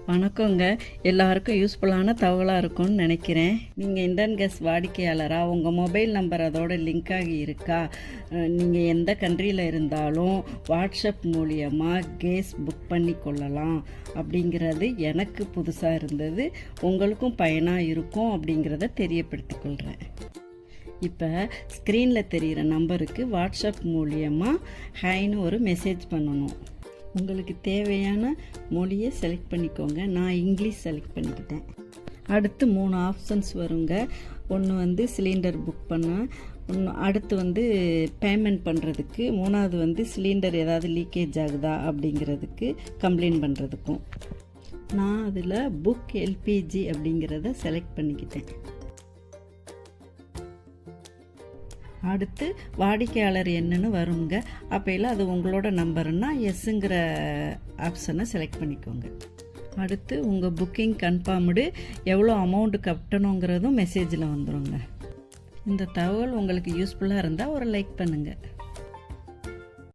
வணக்கங்க. எல்லாருக்கும் யூஸ்ஃபுல்லான தகவலாக இருக்கும்னு நினைக்கிறேன். நீங்கள் இண்டேன் கேஸ் வாடிக்கையாளராக உங்கள் மொபைல் நம்பர் அதோட லிங்க் ஆகி இருக்கா? நீங்கள் எந்த கண்ட்ரியில் இருந்தாலும் வாட்ஸ்அப் மூலியமாக கேஸ் புக் பண்ணி கொள்ளலாம் அப்படிங்கிறது எனக்கு புதுசாக இருந்தது. உங்களுக்கும் பயனாக இருக்கும் அப்படிங்கிறத தெரியப்படுத்திக் கொள்கிறேன். இப்போ ஸ்க்ரீனில் தெரிகிற நம்பருக்கு வாட்ஸ்அப் மூலியமாக ஹைன்னு ஒரு மெசேஜ் பண்ணணும். உங்களுக்கு தேவையான மொழியை செலக்ட் பண்ணிக்கோங்க. நான் இங்கிலீஷ் செலக்ட் பண்ணிக்கிட்டேன். அடுத்து 3 ஆப்ஷன்ஸ் வருங்க. ஒன்று சிலிண்டர் புக் பண்ண, அடுத்து பேமெண்ட் பண்ணுறதுக்கு, 3வது சிலிண்டர் ஏதாவது லீக்கேஜ் ஆகுதா அப்படிங்கிறதுக்கு, கம்ப்ளைண்ட் பண்ணுறதுக்கும். நான் அதில் புக் எல்பிஜி அப்படிங்கிறத செலக்ட் பண்ணிக்கிட்டேன். அடுத்து வாடிக்கையாளர் என்னன்னு வருங்க. அப்போல்லாம் அது உங்களோட நம்பருன்னா எஸ்ஸுங்கிற ஆப்ஷனை செலக்ட் பண்ணிக்கோங்க. அடுத்து உங்கள் புக்கிங் கன்ஃபார்ம்டு, எவ்வளோ அமௌண்ட்டு கட்டணுங்கிறதும் மெசேஜில் வந்துடுங்க. இந்த தகவல் உங்களுக்கு யூஸ்ஃபுல்லாக இருந்தால் ஒரு லைக் பண்ணுங்கள்.